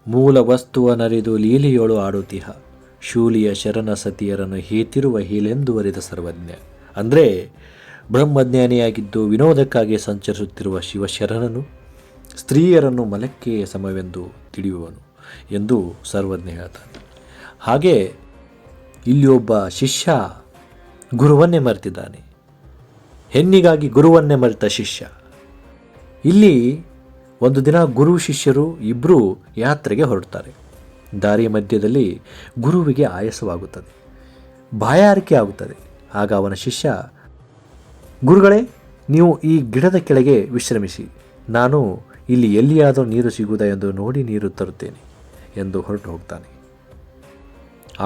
ಮೂಲ ವಸ್ತುವನರಿದು ಲೀಲೆಯೊಳು ಆಡುತಿಹ ಶೂಲಿಯ ಶರಣ ಸತಿಯರನ್ನು ಹೇತಿರುವ ಹೀಲೆಂದುವರಿದ ಸರ್ವಜ್ಞ. ಅಂದರೆ ಬ್ರಹ್ಮಜ್ಞಾನಿಯಾಗಿದ್ದು ವಿನೋದಕ್ಕಾಗಿ ಸಂಚರಿಸುತ್ತಿರುವ ಶಿವಶರಣನು ಸ್ತ್ರೀಯರನ್ನು ಮಲಕ್ಕೆ ಸಮವೆಂದು ತಿಳಿಯುವನು ಎಂದು ಸರ್ವಜ್ಞ ಹೇಳ್ತಾನೆ. ಹಾಗೆ ಇಲ್ಲಿ ಒಬ್ಬ ಶಿಷ್ಯ ಗುರುವನ್ನೇ ಮರೆತಿದ್ದಾನೆ. ಹೆಣ್ಣಿಗಾಗಿ ಗುರುವನ್ನೇ ಮರೆತ ಶಿಷ್ಯ. ಇಲ್ಲಿ ಒಂದು ದಿನ ಗುರು ಶಿಷ್ಯರು ಇಬ್ಬರೂ ಯಾತ್ರೆಗೆ ಹೊರಡ್ತಾರೆ. ದಾರಿಯ ಮಧ್ಯದಲ್ಲಿ ಗುರುವಿಗೆ ಆಯಾಸವಾಗುತ್ತದೆ, ಬಾಯಾರಿಕೆ ಆಗುತ್ತದೆ. ಆಗ ಅವನ ಶಿಷ್ಯ, ಗುರುಗಳೇ, ನೀವು ಈ ಗಿಡದ ಕೆಳಗೆ ವಿಶ್ರಮಿಸಿ, ನಾನು ಇಲ್ಲಿ ಎಲ್ಲಿಯಾದರೂ ನೀರು ಸಿಗುವುದಾ ಎಂದು ನೋಡಿ ನೀರು ತರುತ್ತೇನೆ ಎಂದು ಹೊರಟು ಹೋಗ್ತಾನೆ.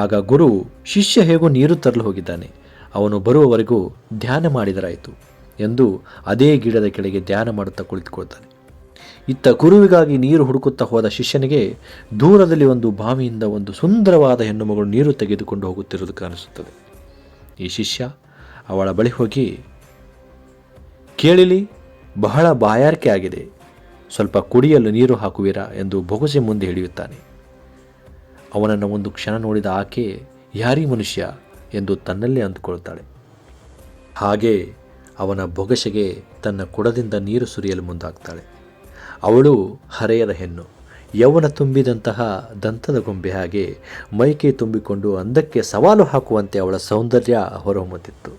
ಆಗ ಗುರು, ಶಿಷ್ಯ ಹೇಗೋ ನೀರು ತರಲು ಹೋಗಿದ್ದಾನೆ, ಅವನು ಬರುವವರೆಗೂ ಧ್ಯಾನ ಮಾಡಿದರಾಯಿತು ಎಂದು ಅದೇ ಗಿಡದ ಕೆಳಗೆ ಧ್ಯಾನ ಮಾಡುತ್ತಾ ಕುಳಿತುಕೊಳ್ತಾನೆ. ಇತ್ತ ಗುರುವಿಗಾಗಿ ನೀರು ಹುಡುಕುತ್ತಾ ಹೋದ ಶಿಷ್ಯನಿಗೆ ದೂರದಲ್ಲಿ ಒಂದು ಬಾವಿಯಿಂದ ಒಂದು ಸುಂದರವಾದ ಹೆಣ್ಣು ಮಗಳು ನೀರು ತೆಗೆದುಕೊಂಡು ಹೋಗುತ್ತಿರುವುದು ಕಾಣಿಸುತ್ತದೆ. ಈ ಶಿಷ್ಯ ಅವಳ ಬಳಿ ಹೋಗಿ, ಕೇಳಿಲಿ, ಬಹಳ ಬಾಯಾರಿಕೆ ಆಗಿದೆ, ಸ್ವಲ್ಪ ಕುಡಿಯಲು ನೀರು ಹಾಕುವಿರಾ ಎಂದು ಬೊಗಸೆ ಮುಂದೆ ಹಿಡಿಯುತ್ತಾನೆ. ಅವನನ್ನು ಒಂದು ಕ್ಷಣ ನೋಡಿದ ಆಕೆ, ಯಾರೀ ಮನುಷ್ಯ ಎಂದು ತನ್ನಲ್ಲೇ ಅಂದುಕೊಳ್ತಾಳೆ. ಹಾಗೆ ಅವನ ಬೊಗಸೆಗೆ ತನ್ನ ಕೊಡದಿಂದ ನೀರು ಸುರಿಯಲು ಮುಂದಾಗ್ತಾಳೆ. ಅವಳು ಹರೆಯದ ಹೆಣ್ಣು, ಯೌವನ ತುಂಬಿದಂತಹ ದಂತದ ಗೊಂಬೆ ಹಾಗೆ ಮೈಕೈ ತುಂಬಿಕೊಂಡು ಅಂದಕ್ಕೆ ಸವಾಲು ಹಾಕುವಂತೆ ಅವಳ ಸೌಂದರ್ಯ ಹೊರಹೊಮ್ಮುತ್ತಿತ್ತು.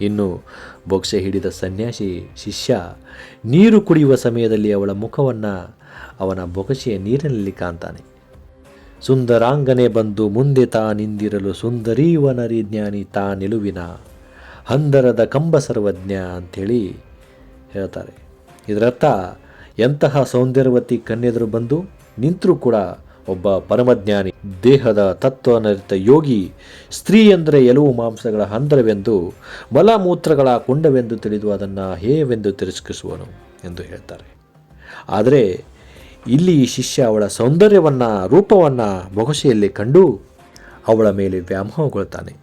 ಇನ್ನು ಬೊಗಸೆ ಹಿಡಿದ ಸನ್ಯಾಸಿ ಶಿಷ್ಯ ನೀರು ಕುಡಿಯುವ ಸಮಯದಲ್ಲಿ ಅವಳ ಮುಖವನ್ನು ಅವನ ಬೊಗಸೆಯ ನೀರಿನಲ್ಲಿ ಕಾಣ್ತಾನೆ. ಸುಂದರಾಂಗನೆ ಬಂದು ಮುಂದೆ ತಾ ನಿಂದಿರಲು ಸುಂದರೀವನರಿ ಜ್ಞಾನಿ ತಾ ನಿಲುವಿನ ಹಂದರದ ಕಂಬ ಸರ್ವಜ್ಞ ಅಂಥೇಳಿ ಹೇಳ್ತಾರೆ. ಇದರರ್ಥ, ಎಂತಹ ಸೌಂದರ್ಯವತಿ ಕನ್ಯೆದರು ಬಂದು ನಿಂತರೂ ಕೂಡ ಒಬ್ಬ ಪರಮಜ್ಞಾನಿ, ದೇಹದ ತತ್ವನರಿತ ಯೋಗಿ, ಸ್ತ್ರೀ ಎಂದರೆ ಎಲುವು ಮಾಂಸಗಳ ಹಂದರವೆಂದು, ಮಲಮೂತ್ರಗಳ ಕುಂಡವೆಂದು ತಿಳಿದು ಅದನ್ನು ಹೇಯವೆಂದು ತಿರಸ್ಕರಿಸುವನು ಎಂದು ಹೇಳ್ತಾರೆ. ಆದರೆ ಇಲ್ಲಿ ಈ ಶಿಷ್ಯ ಅವಳ ಸೌಂದರ್ಯವನ್ನು, ರೂಪವನ್ನು ಬೊಗಸೆಯಲ್ಲಿ ಕಂಡು ಅವಳ ಮೇಲೆ ವ್ಯಾಮೋಹಗೊಳ್ತಾನೆ.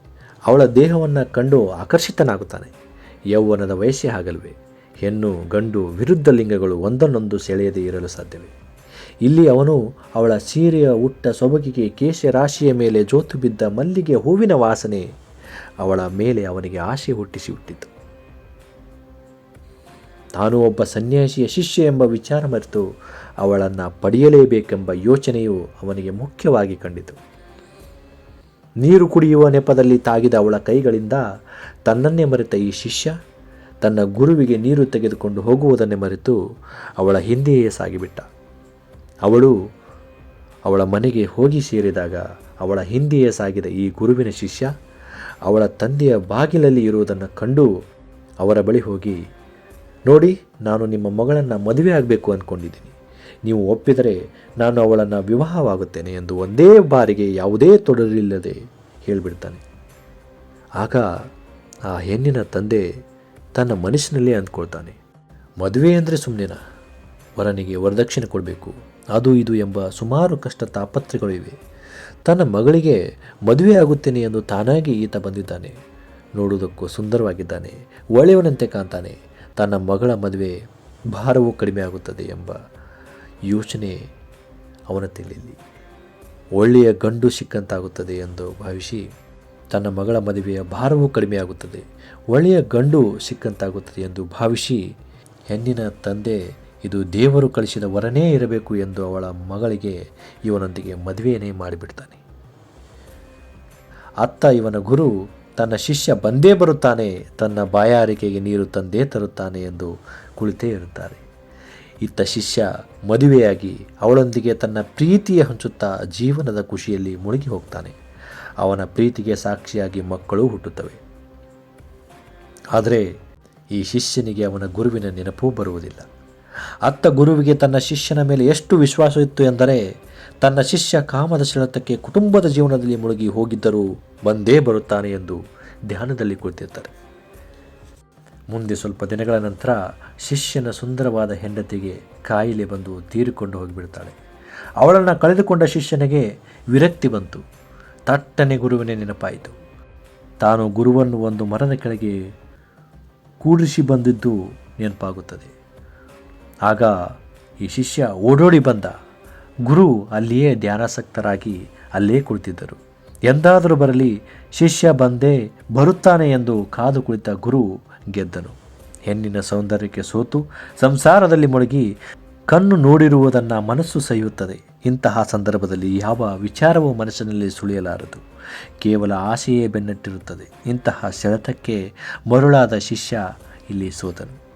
ಅವಳ ದೇಹವನ್ನು ಕಂಡು ಆಕರ್ಷಿತನಾಗುತ್ತಾನೆ. ಯೌವನದ ವಯಸ್ಸೇ ಆಗಲ್ವೇ, ಹೆಣ್ಣು ಗಂಡು ವಿರುದ್ಧ ಲಿಂಗಗಳು ಒಂದನ್ನೊಂದು ಸೆಳೆಯದೇ ಇರಲು ಸಾಧ್ಯವೇ? ಇಲ್ಲಿ ಅವನು ಅವಳ ಸೀರೆಯ ಉಟ್ಟ ಸೊಬಗಿಗೆ, ಕೇಶ ರಾಶಿಯ ಮೇಲೆ ಜೋತು ಬಿದ್ದ ಮಲ್ಲಿಗೆ ಹೂವಿನ ವಾಸನೆ ಅವಳ ಮೇಲೆ ಅವನಿಗೆ ಆಸೆ ಹುಟ್ಟಿತು. ತಾನು ಒಬ್ಬ ಸನ್ಯಾಸಿಯ ಶಿಷ್ಯ ಎಂಬ ವಿಚಾರ ಮರೆತು ಅವಳನ್ನು ಪಡೆಯಲೇಬೇಕೆಂಬ ಯೋಚನೆಯು ಅವನಿಗೆ ಮುಖ್ಯವಾಗಿ ಕಂಡಿತು. ನೀರು ಕುಡಿಯುವ ನೆಪದಲ್ಲಿ ತಾಗಿದ ಅವಳ ಕೈಗಳಿಂದ ತನ್ನನ್ನೇ ಮರೆತ ಈ ಶಿಷ್ಯ ತನ್ನ ಗುರುವಿಗೆ ನೀರು ತೆಗೆದುಕೊಂಡು ಹೋಗುವುದನ್ನೇ ಮರೆತು ಅವಳ ಹಿಂದೆಯೇ ಸಾಗಿಬಿಟ್ಟ. ಅವಳು ಅವಳ ಮನೆಗೆ ಹೋಗಿ ಸೇರಿದಾಗ ಅವಳ ಹಿಂದೆಯೇ ಸಾಗಿದ ಈ ಗುರುವಿನ ಶಿಷ್ಯ ಅವಳ ತಂದೆಯ ಬಾಗಿಲಲ್ಲಿ ಇರುವುದನ್ನು ಕಂಡು ಅವರ ಬಳಿ ಹೋಗಿ, ನೋಡಿ, ನಾನು ನಿಮ್ಮ ಮಗಳನ್ನು ಮದುವೆ ಆಗಬೇಕು ಅಂದ್ಕೊಂಡಿದ್ದೀನಿ, ನೀವು ಒಪ್ಪಿದರೆ ನಾನು ಅವಳನ್ನು ವಿವಾಹವಾಗುತ್ತೇನೆ ಎಂದು ಒಂದೇ ಬಾರಿಗೆ ಯಾವುದೇ ತೊಡರಿಲ್ಲದೆ ಹೇಳಿಬಿಡ್ತಾನೆ. ಆಗ ಆ ಹೆಣ್ಣಿನ ತಂದೆ ತನ್ನ ಮನಸ್ಸಿನಲ್ಲೇ ಅಂದ್ಕೊಳ್ತಾನೆ, ಮದುವೆ ಅಂದರೆ ಸುಮ್ಮನೆನಾ, ವರನಿಗೆ ವರದಕ್ಷಿಣೆ ಕೊಡಬೇಕು, ಅದು ಇದು ಎಂಬ ಸುಮಾರು ಕಷ್ಟ ತಾಪತ್ರೆಗಳು ಇವೆ. ತನ್ನ ಮಗಳಿಗೆ ಮದುವೆ ಆಗುತ್ತೇನೆ ಎಂದು ತಾನಾಗಿ ಈತ ಬಂದಿದ್ದಾನೆ. ನೋಡುವುದಕ್ಕೂ ಸುಂದರವಾಗಿದ್ದಾನೆ, ಒಳ್ಳೆಯವನಂತೆ ಕಾಣ್ತಾನೆ. ತನ್ನ ಮಗಳ ಮದುವೆ ಭಾರವೂ ಕಡಿಮೆ ಆಗುತ್ತದೆ ಎಂಬ ಯೋಚನೆ ಅವನ ತಲೆಯಲ್ಲಿ. ಒಳ್ಳೆಯ ಗಂಡು ಸಿಕ್ಕಂತಾಗುತ್ತದೆ ಎಂದು ಭಾವಿಸಿ ತನ್ನ ಮಗಳ ಮದುವೆಯ ಭಾರವೂ ಕಡಿಮೆಯಾಗುತ್ತದೆ, ಒಳ್ಳೆಯ ಗಂಡು ಸಿಕ್ಕಂತಾಗುತ್ತದೆ ಎಂದು ಭಾವಿಸಿ ಹೆಣ್ಣಿನ ತಂದೆ ಇದು ದೇವರು ಕಳಿಸಿದ ವರನೇ ಇರಬೇಕು ಎಂದು ಅವಳ ಮಗಳಿಗೆ ಇವನೊಂದಿಗೆ ಮದುವೆಯನ್ನೇ ಮಾಡಿಬಿಡ್ತಾನೆ. ಅತ್ತ ಇವನ ಗುರು ತನ್ನ ಶಿಷ್ಯ ಬಂದೇ ಬರುತ್ತಾನೆ, ತನ್ನ ಬಾಯಾರಿಕೆಗೆ ನೀರು ತಂದೇ ತರುತ್ತಾನೆ ಎಂದು ಕುಳಿತೇ ಇರುತ್ತಾರೆ. ಇತ್ತ ಶಿಷ್ಯ ಮದುವೆಯಾಗಿ ಅವಳೊಂದಿಗೆ ತನ್ನ ಪ್ರೀತಿಯ ಹಂಚುತ್ತಾ ಜೀವನದ ಖುಷಿಯಲ್ಲಿ ಮುಳುಗಿ ಹೋಗ್ತಾನೆ. ಅವನ ಪ್ರೀತಿಗೆ ಸಾಕ್ಷಿಯಾಗಿ ಮಕ್ಕಳು ಹುಟ್ಟುತ್ತವೆ. ಆದರೆ ಈ ಶಿಷ್ಯನಿಗೆ ಅವನ ಗುರುವಿನ ನೆನಪೂ ಬರುವುದಿಲ್ಲ. ಅತ್ತ ಗುರುವಿಗೆ ತನ್ನ ಶಿಷ್ಯನ ಮೇಲೆ ಎಷ್ಟು ವಿಶ್ವಾಸ ಇತ್ತು ಎಂದರೆ, ತನ್ನ ಶಿಷ್ಯ ಕಾಮದ ಸೆಳೆತಕ್ಕೆ ಕುಟುಂಬದ ಜೀವನದಲ್ಲಿ ಮುಳುಗಿ ಹೋಗಿದ್ದರೂ ಬಂದೇ ಬರುತ್ತಾನೆ ಎಂದು ಧ್ಯಾನದಲ್ಲಿ ಕುಳಿತಿರ್ತಾರೆ. ಮುಂದೆ ಸ್ವಲ್ಪ ದಿನಗಳ ನಂತರ ಶಿಷ್ಯನ ಸುಂದರವಾದ ಹೆಂಡತಿಗೆ ಕಾಯಿಲೆ ಬಂದು ತೀರಿಕೊಂಡು ಹೋಗಿಬಿಡ್ತಾಳೆ. ಅವಳನ್ನು ಕಳೆದುಕೊಂಡ ಶಿಷ್ಯನಿಗೆ ವಿರಕ್ತಿ ಬಂತು. ತಟ್ಟನೆ ಗುರುವಿನ ನೆನಪಾಯಿತು. ತಾನು ಗುರುವನ್ನು ಒಂದು ಮರದ ಕೆಳಗೆ ಕೂಡಿಸಿ ಬಂದಿದ್ದು ನೆನಪಾಗುತ್ತದೆ. ಆಗ ಈ ಶಿಷ್ಯ ಓಡೋಡಿ ಬಂದ. ಗುರು ಅಲ್ಲಿಯೇ ಧ್ಯಾನಾಸಕ್ತರಾಗಿ ಅಲ್ಲೇ ಕುಳಿತಿದ್ದರು. ಎಂದಾದರೂ ಬರಲಿ, ಶಿಷ್ಯ ಬರುತ್ತಾನೆ ಎಂದು ಕಾದು ಕುಳಿತ ಗುರು ಗೆದ್ದನು. ಹೆಣ್ಣಿನ ಸೌಂದರ್ಯಕ್ಕೆ ಸೋತು ಸಂಸಾರದಲ್ಲಿ ಮುಳುಗಿ ಕಣ್ಣು ನೋಡಿರುವುದನ್ನು ಮನಸ್ಸು ಸಹಿಯುತ್ತದೆ. ಇಂತಹ ಸಂದರ್ಭದಲ್ಲಿ ಯಾವ ವಿಚಾರವೂ ಮನಸ್ಸಿನಲ್ಲಿ ಸುಳಿಯಲಾರದು. ಕೇವಲ ಆಸೆಯೇ ಬೆನ್ನಟ್ಟಿರುತ್ತದೆ. ಇಂತಹ ಸೆಳೆತಕ್ಕೆ ಮರುಳಾದ ಶಿಷ್ಯ ಇಲ್ಲಿ ಸೋತನು.